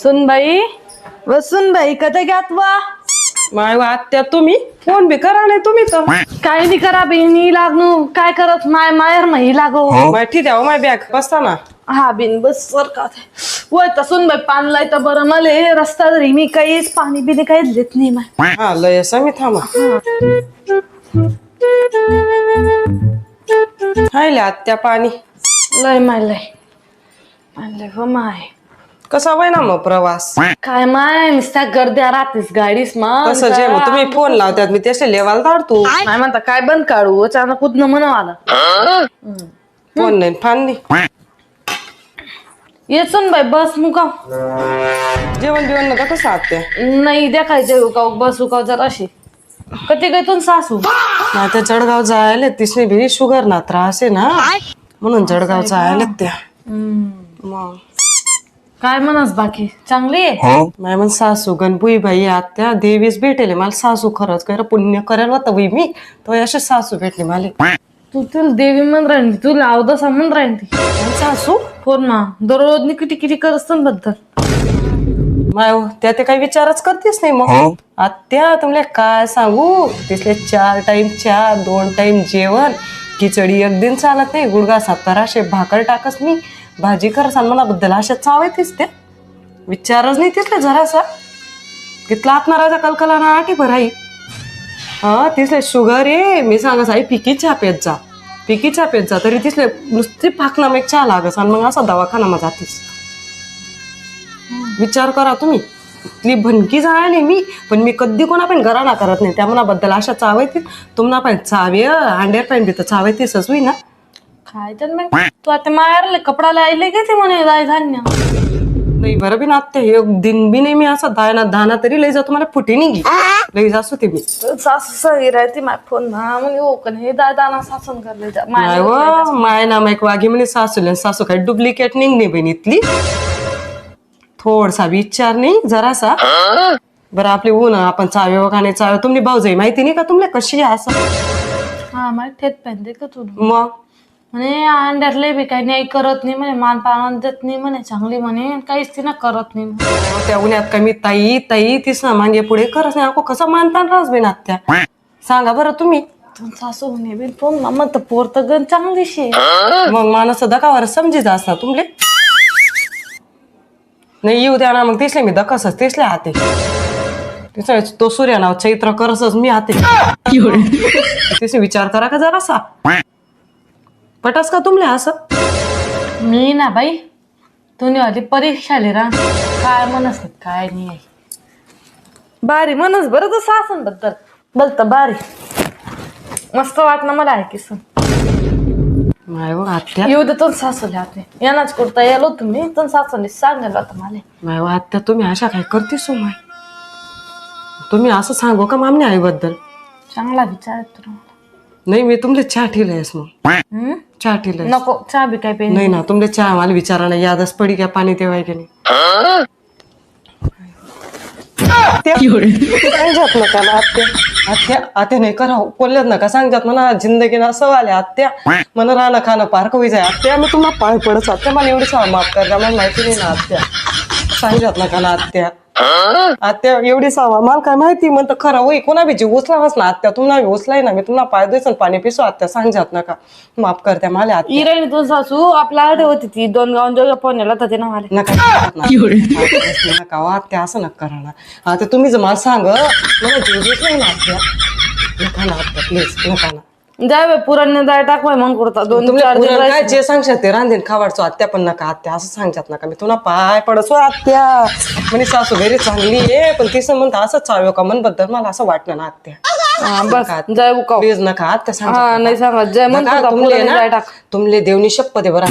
सुनबाई व सुनबाई कधी घ्यात वा माय आत्या तुम्ही फोन बी करा नाही तुम्ही तर काय नाही करा बिनी लागू काय करत माय मायर माही लागो माय ठीक आहे माय बॅग बसता ना हा बिन बस वर का वय तर सुनबाई पाणलाय तर बरं मले रस्ता तरी मी काहीच पाणी बिनी काहीच देत नाही माय हा लय असं मी थांबा हायले आत्या पाणी लय माय व माय कसा वय ना मग प्रवास काय माय नुसत्या गर्द्या राहतेस गाडीस मग तसं जे मग तुम्ही फोन लावतात मी त्याचे लेवाल धाडतो माय म्हणता काय बंद काढू अचानक कुठनं म्हणा आला फोन नाही फान नाही ये सुनबाई बस मुकाव जेवण बिवण नका कसं आत्या नाही द्या काय जेवू का बस उकाव जरा अशी कधी काय तुम सासू नाही तर जळगाव जायला तिसरी बी शुगर ना त्रास आहे ना म्हणून जळगाव जायला त्या मग काय म्हणस बाकी चांगली आहे नाही म्हण सासू गणपुई बाई आत्या देवीच भेटेल मला सासू खरंच कर पुण्य करेल होतं बाई मी तो अशी सासू भेटली मला तू तुला देवी म्हण राहील तुला अवदसा म्हण राहील ती सासू हो ना दररोज किती किती करत बद्दल माय त्या ते काही विचारच करतेस नाही मग आत्या तुमले काय सांगू तिथले 4 टाइम चहा 2 टाइम जेवण खिचडी एक दिन चालत नाही गुडगा 1700 भाकर टाकस मी भाजी कर सन्मानाबद्दल अशा चावायतीस त्या विचारच नाही तिथले जरासा तिथला आत्माराजा कलकला ना आठी भराई हा तिथले शुगर आहे मी सांगा साई पिकी चहा पेत जा तरी तिथले नुसती फाकना एक चहा लागस आणि मग असा दवाखाना मग जातीस विचार करा तुम्ही इथली भनकी जायला मी पण मी कधी कोणा पण घरा ना करत नाही त्या मनाबद्दल अशा चावायतीस तुम्हाला पण चावे अंड्यार पण तर चावायतीसच होई ना काय तर मग तू आता मायारले कपडा लायले का ते म्हणे जाय धान्य नाही बरं बी ना आत्या एक दिन बी नाही मी असा दाना तरी लई जातो मला फुटी निघी लई जासो ते मी सासू सगळी राहते माय फोन ना म्हणे हो का नाही दादा सासून करले नाही व माय ना मायक वाघी म्हणे सासू काही डुप्लिकेट निघणे बहीण इथली थोडसा विचार नाही जरासा बरं आपली ऊन आपण चावे वगाने चावे तुमची भाऊजाई माहिती नाही का तुमले कशी आहे असं हा माय थेट पाहिजे का तू मग म्हणे अंड्यातले बी काही नाही करत नाही म्हणे मान पान देत नाही म्हणे चांगली म्हणे काहीच तिनं करत नाही त्या उन्हात कमी ताई तीच ना मागे पुढे करत नाही ako कसं मानतान रास बेन आत्या सांगा बरं तुम्ही सासू म्हणे बी फोन मग तर पोर तर गण चांगली शे मग माणूस दकावर समजीच असता तुमले नाही येऊ द्या ना मग तिसले मी दकसच तिसले हाते तिसरे तो सूर्य नाव चैत्र करसच मी हाते तिसरे विचार करा का जरासा पटास का तुमले असं मी ना बाई तुम्ही आधी परीक्षा लिरा काय म्हणस काय नाही आहे बारी म्हणस बरं तर सासन बद्दल बोलत बारी मस्त वाटणं मला ऐकीस आत्या येऊ दे सासूले आते यानाच करता यालो तुम्ही तर सासूने सांगायला होतं मला आत्या तुम्ही अशा काय करतेस माय तुम्ही असं सांगू का मामने आईबद्दल चांगला विचार तुला नाही मी तुमले चहा ठेवलंयस मग चहा ठेवलंय नको चहा बी काय पेन नाही ना तुमले चहा मला विचारा ना यादच पडी का पाणी तेव्हा की नाही सांगत नका ना आत्या आत्या नाही करा बोलल्यात नका सांगतात म्हणा जिंदगी ना सवाल आहे आत्या म्हणा राहणं खाणं पार्क होई जाय आत्या मी तुम्हाला पाय पडत आत्या मला एवढी सहा माफ करा मला माहिती नाही ना आत्या सांगत नका ना आत्या एवढी सावा मला काय माहिती म्हणतं खरं होई कोणा बी जीव उचलावाच ना आत्या तुम्हाला उचलाय ना मी तुम्हाला पाय द्यायचं पाणी पिसो आत्या सांगत नका माफ करत्या मला आत्या इराणी तू सासू आपला आडे होती ती 2 गावून जेव्हा फोन याला तर ना मला नका आत्या असं नका करा ना आता तुम्ही जर मला सांग मला जीव उचलाय ना आत्या नका ना आत्या प्लीज नका ना जाय पुराण जाय टाकवाय मग करता 2-4 दिवस काय जे सांगशात ते रांधीन खावाडचो आत्या पण नका आत्या असं सांगतात नका मी तुला पाय पडसो आत्या म्हणे सासू घरी चांगली आहे पण तिचं म्हणतं असं चाव्यो का मन बद्दल मला असं वाटलं ना आत्या बस जाय उकाव प्लीज नका आत्या सांगा नाही सांगत जय म्हणतो तुमले देवनी शपथ आहे बरं